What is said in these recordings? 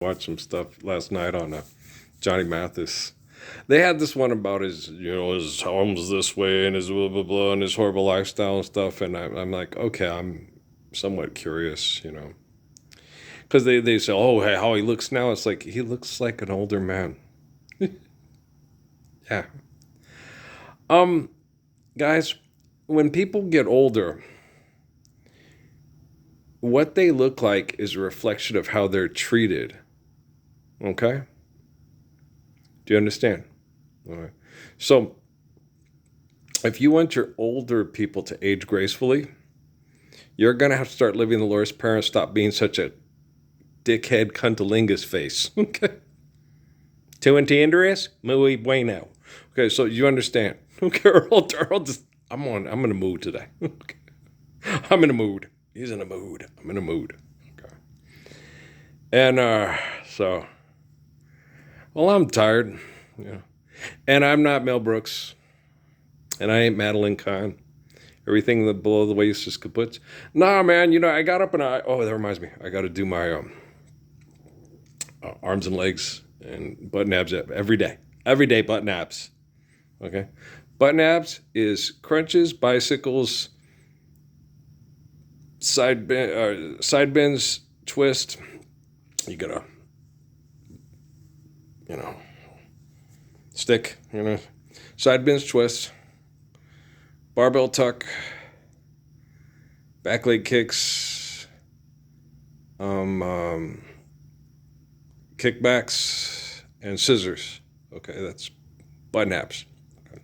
Watched some stuff last night on Johnny Mathis. They had this one about his home's this way and his blah blah blah and his horrible lifestyle and stuff. And I'm like, okay, I'm somewhat curious, because they say, oh, hey, how he looks now. It's like he looks like an older man. Yeah. Um, Guys, when people get older, what they look like is a reflection of how they're treated. Okay? Do you understand? All right. So, if you want your older people to age gracefully, you're going to have to start living the Lord's Prayer and stop being such a dickhead cuntilingus face. Okay? Too Andreas? Muy bueno. Okay, so you understand. Okay, Earl just, I'm in a mood today. Okay. I'm in a mood. He's in a mood. I'm in a mood. Okay. And so, well, I'm tired. Yeah. And I'm not Mel Brooks. And I ain't Madeline Kahn. Everything that below the waist is kaput. Nah, man, I got up and that reminds me. I got to do my arms and legs and butt abs every day. Every day, butt abs. Okay? Butt abs is crunches, bicycles, side bends, twist. You gotta, stick, side bends, twist, barbell tuck, back leg kicks, kickbacks, and scissors. Okay, that's butt abs. Okay.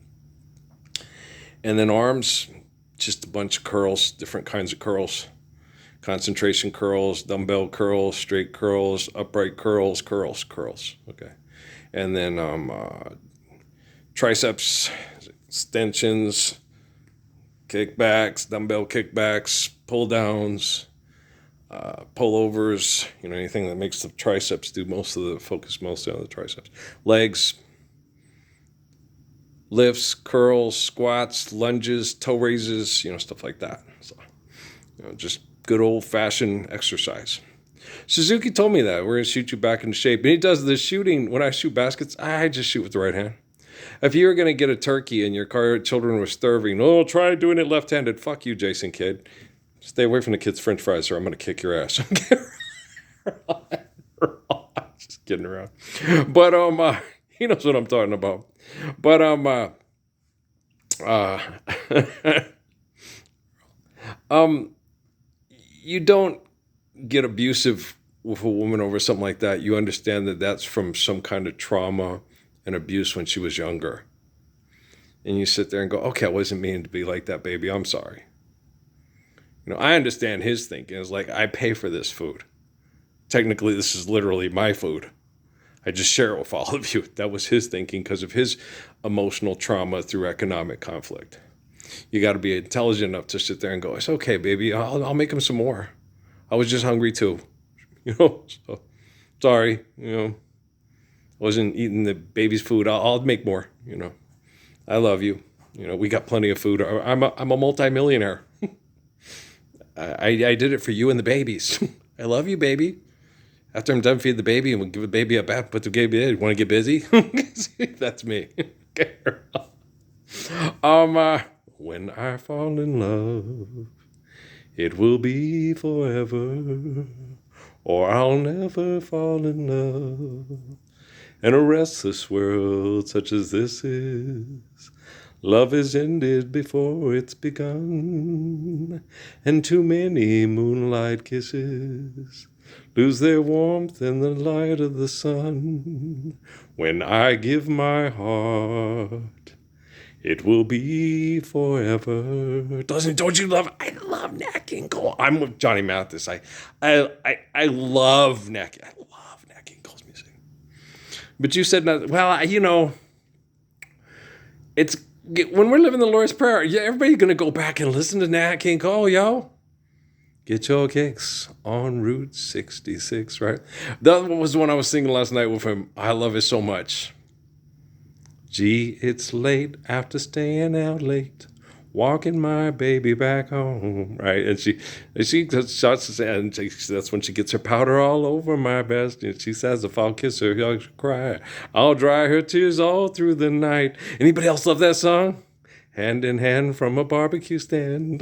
And then arms, just a bunch of curls, different kinds of curls. Concentration curls, dumbbell curls, straight curls, upright curls. Okay. And then triceps, extensions, kickbacks, dumbbell kickbacks, pull downs, pullovers, anything that makes the triceps do focus mostly on the triceps. Legs, lifts, curls, squats, lunges, toe raises, stuff like that. So, just good old-fashioned exercise. Suzuki told me that. We're going to shoot you back into shape. And he does the shooting. When I shoot baskets, I just shoot with the right hand. If you were going to get a turkey and your children were starving, try doing it left-handed. Fuck you, Jason Kidd. Stay away from the kids' french fries or I'm going to kick your ass. Just kidding around. But, he knows what I'm talking about. But, you don't get abusive with a woman over something like that. You understand that that's from some kind of trauma and abuse when she was younger. And you sit there and go, okay, I wasn't meaning to be like that, baby. I'm sorry. I understand his thinking. It's like, I pay for this food. Technically, this is literally my food. I just share it with all of you. That was his thinking because of his emotional trauma through economic conflict. You got to be intelligent enough to sit there and go, it's okay, baby. I'll make him some more. I was just hungry too. So sorry, wasn't eating the baby's food. I'll make more, I love you. We got plenty of food. I'm a multimillionaire. I did it for you and the babies. I love you, baby. After I'm done feeding the baby and we'll give the baby a bath, put the baby in. Want to get busy? That's me. When I fall in love, it will be forever, or I'll never fall in love. In a restless world such as this is, love is ended before it's begun, and too many moonlight kisses lose their warmth in the light of the sun. When I give my heart, it will be forever. Don't you love it? I love Nat King Cole. I'm with Johnny Mathis. I love Nat. I love Nat King Cole's music. But you said not. Well, it's when we're living the Lord's Prayer. Yeah, everybody's gonna go back and listen to Nat King Cole, yo. Get your kicks on Route 66, right? That was the one I was singing last night with him. I love it so much. Gee, it's late after staying out late. walking my baby back home, right? And she starts to say, and that's when she gets her powder all over my vest. And she says, if I'll kiss her, I'll cry. I'll dry her tears all through the night. Anybody else love that song? Hand in hand from a barbecue stand.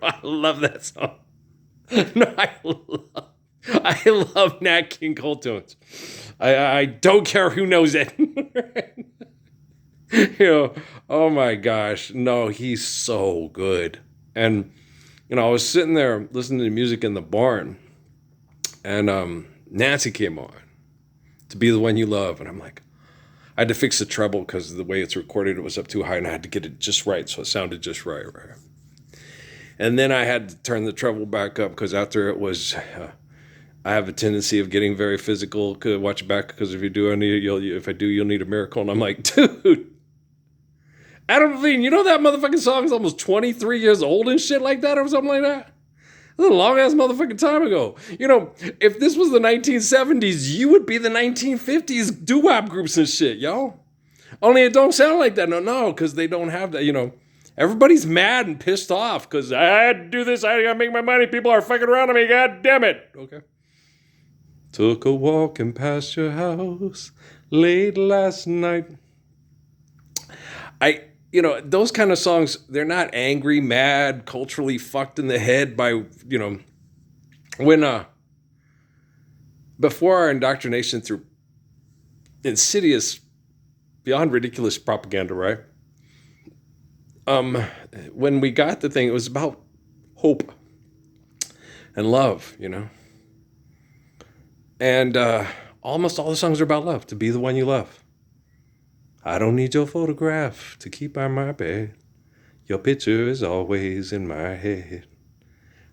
I love that song. No, I love Nat King Cole tunes. I don't care who knows it. You know, oh my gosh. No, he's so good. And, I was sitting there listening to music in the barn, and Nancy came on, To Be the One You Love. And I'm like, I had to fix the treble because the way it's recorded, it was up too high, and I had to get it just right. So it sounded just right. And then I had to turn the treble back up because after it was, I have a tendency of getting very physical. Watch it back, because if I do, you'll need a miracle. And I'm like, dude, Adam Levine, you know that motherfucking song is almost 23 years old and shit like that or something like that? That's a long ass motherfucking time ago. If this was the 1970s, you would be the 1950s doo-wop groups and shit, yo. Only it don't sound like that. No, because they don't have that, Everybody's mad and pissed off because I had to do this. I gotta make my money. People are fucking around on me. God damn it. Okay. Took a walk and past your house late last night. Those kind of songs, they're not angry, mad, culturally fucked in the head by, when, before our indoctrination through insidious, beyond ridiculous propaganda, right? When we got the thing, it was about hope and love, And almost all the songs are about love, to be the one you love. I don't need your photograph to keep by my bed. Your picture is always in my head.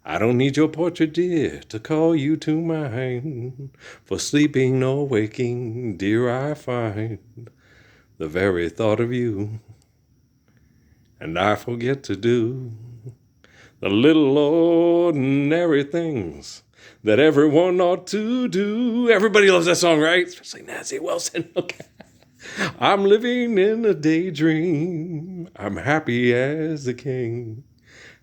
I don't need your portrait, dear, to call you to mind. For sleeping or waking, dear, I find the very thought of you. And I forget to do the little ordinary things that everyone ought to do. Everybody loves that song, right? Especially Nancy Wilson. Okay. I'm living in a daydream. I'm happy as a king.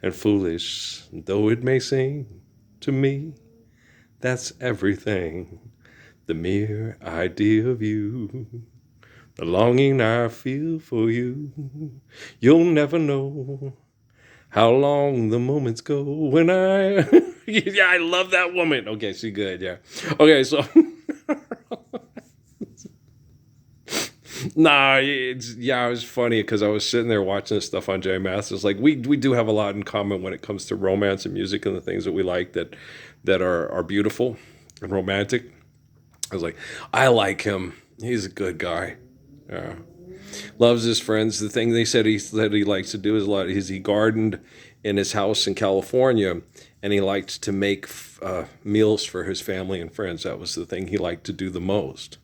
And foolish though it may seem to me, that's everything. The mere idea of you, the longing I feel for you. You'll never know how long the moments go when I... Yeah, I love that woman. Okay, she's good, yeah. Okay, so... Nah, it was funny because I was sitting there watching this stuff on Jay Masters. Like, we do have a lot in common when it comes to romance and music and the things that we like that are beautiful and romantic. I was like, I like him. He's a good guy. Yeah. Loves his friends. The thing they said he likes to do is he gardened in his house in California, and he liked to make meals for his family and friends. That was the thing he liked to do the most.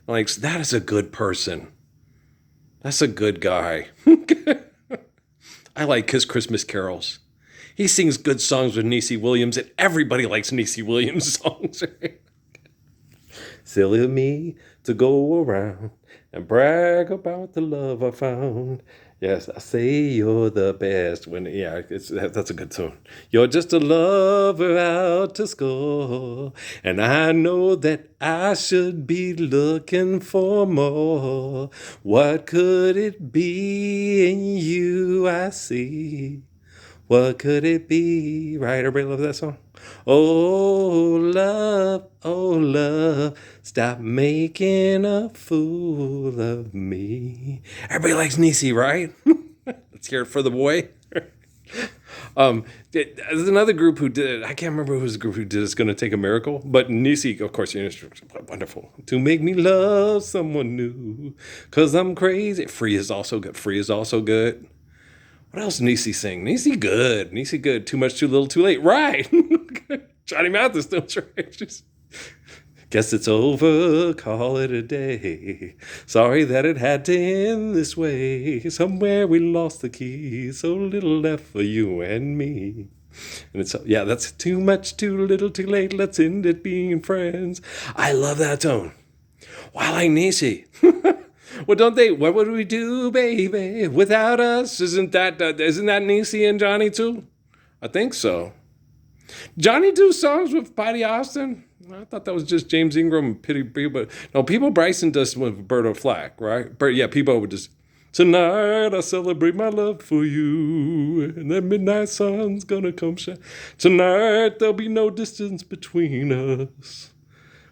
Like, that is a good person. That's a good guy. I like his Christmas carols. He sings good songs with Niecy Williams, and everybody likes Niecy Williams songs. Silly of me to go around and brag about the love I found. Yes, I say you're the best. That's a good tune. You're just a lover out to score, and I know that I should be looking for more. What could it be in you I see? What could it be? Right, everybody love that song? Oh, love, stop making a fool of me. Everybody likes Niecy, right? Let's hear it for the boy. There's another group who did it. I can't remember who was the group who did It's Gonna Take a Miracle, but Niecy, of course, wonderful. To make me love someone new, 'cause I'm crazy. Free is also good. What else Niecy sing? Niecy good. Too much, too little, too late. Right. Johnny Mathis, don't right? Guess it's over, call it a day. Sorry that it had to end this way. Somewhere we lost the key, so little left for you and me. And that's too much, too little, too late. Let's end it being friends. I love that tone. Well, I like Niecy. Well, don't they? What would we do, baby, without us? Isn't that Niecy and Johnny too? I think so. Johnny do songs with Patty Austin? I thought that was just James Ingram and Peebo. No, Peebo Bryson does with Berto Flack, right? But yeah, Peebo would just, tonight I celebrate my love for you, and the midnight sun's gonna come shine. Tonight there'll be no distance between us.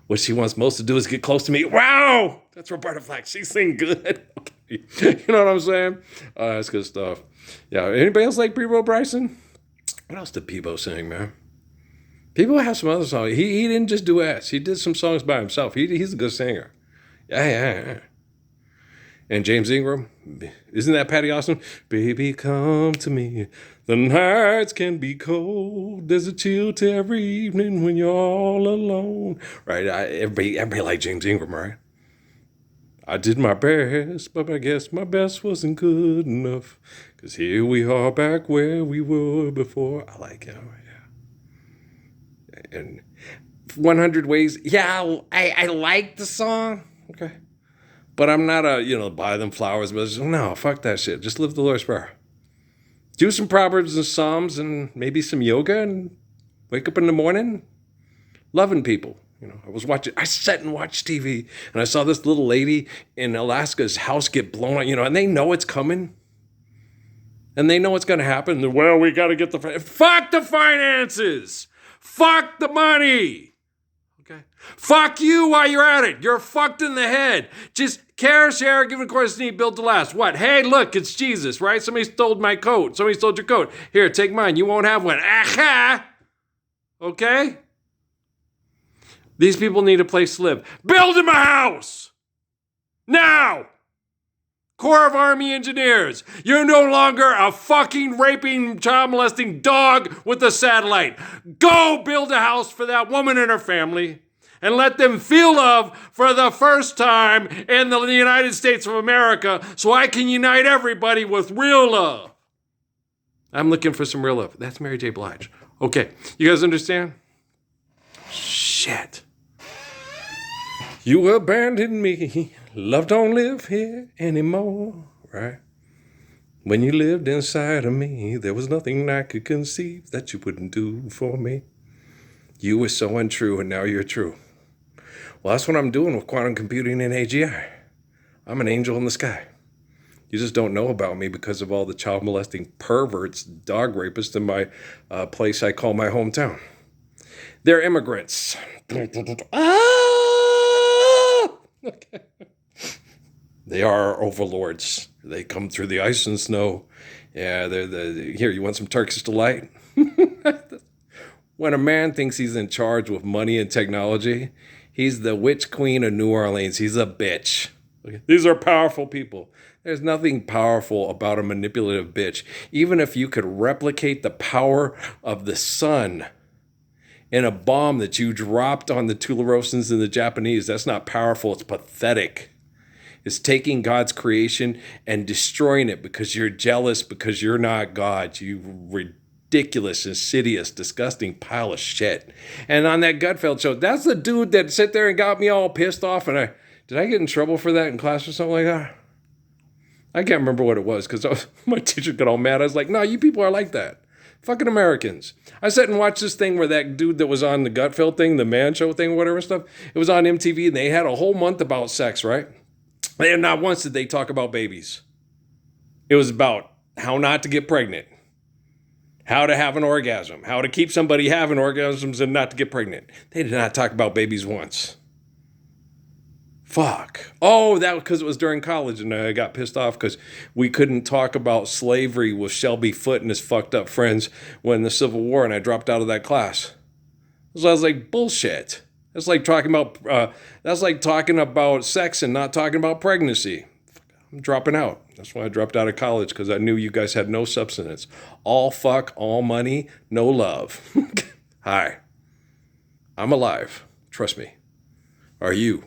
What she wants most to do is get close to me. Wow! That's Roberta Flack. She sing good. Okay. You know what I'm saying? That's good stuff. Yeah, anybody else like Peebo Bryson? What else did Peebo sing, man? Peebo has some other songs. He didn't just duets. He did some songs by himself. He's a good singer. Yeah. And James Ingram, isn't that Patty Austin? Baby, come to me. The nights can be cold. There's a chill to every evening when you're all alone. Right? Everybody liked James Ingram, right? I did my best, but I guess my best wasn't good enough. 'Cause here we are back where we were before. I like him. And 100 Ways. Yeah, I like the song. Okay. But I'm not buy them flowers. But no, fuck that shit. Just live the Lord's Prayer. Do some Proverbs and Psalms and maybe some yoga and wake up in the morning loving people. I sat and watched TV and I saw this little lady in Alaska's house get blown up, and they know it's coming. And they know what's going to happen. Well, we got to get fuck the finances. Fuck the money. Okay. Fuck you while you're at it. You're fucked in the head. Just care, share, give a course need, build to last. What? Hey, look, it's Jesus, right? Somebody stole my coat. Somebody stole your coat. Here, take mine. You won't have one. Aha! Okay? These people need a place to live. Build them a house! Now! Corps of Army Engineers, you're no longer a fucking raping, child molesting dog with a satellite. Go build a house for that woman and her family and let them feel love for the first time in the United States of America so I can unite everybody with real love. I'm looking for some real love. That's Mary J. Blige. Okay, you guys understand? Shit. You abandoned me. Love don't live here anymore, right? When you lived inside of me, there was nothing I could conceive that you wouldn't do for me. You were so untrue, and now you're true. Well, that's what I'm doing with quantum computing and AGI. I'm an angel in the sky. You just don't know about me because of all the child molesting perverts, dog rapists in my place I call my hometown. They're immigrants. Okay. They are overlords. They come through the ice and snow. Yeah, here, you want some Turkish delight? When a man thinks he's in charge with money and technology, he's the witch queen of New Orleans. He's a bitch. Okay. These are powerful people. There's nothing powerful about a manipulative bitch. Even if you could replicate the power of the sun in a bomb that you dropped on the Tularosans and the Japanese, that's not powerful. It's pathetic. It's taking God's creation and destroying it because you're jealous, because you're not God. You ridiculous, insidious, disgusting pile of shit. And on that Gutfeld show, that's the dude that sat there and got me all pissed off. And did I get in trouble for that in class or something like that? I can't remember what it was because my teacher got all mad. I was like, no, you people are like that. Fucking Americans. I sat and watched this thing where that dude that was on the Gutfeld thing, the Man Show thing, whatever stuff, it was on MTV and they had a whole month about sex, right? And not once did they talk about babies. It was about how not to get pregnant, how to have an orgasm, how to keep somebody having orgasms and not to get pregnant. They did not talk about babies once. Fuck. Oh, that was because it was during college and I got pissed off because we couldn't talk about slavery with Shelby Foote and his fucked up friends when the Civil War, and I dropped out of that class. So I was like, bullshit. That's like talking about sex and not talking about pregnancy. I'm dropping out. That's why I dropped out of college, because I knew you guys had no substance. All fuck, all money, no love. Hi. I'm alive. Trust me. Are you?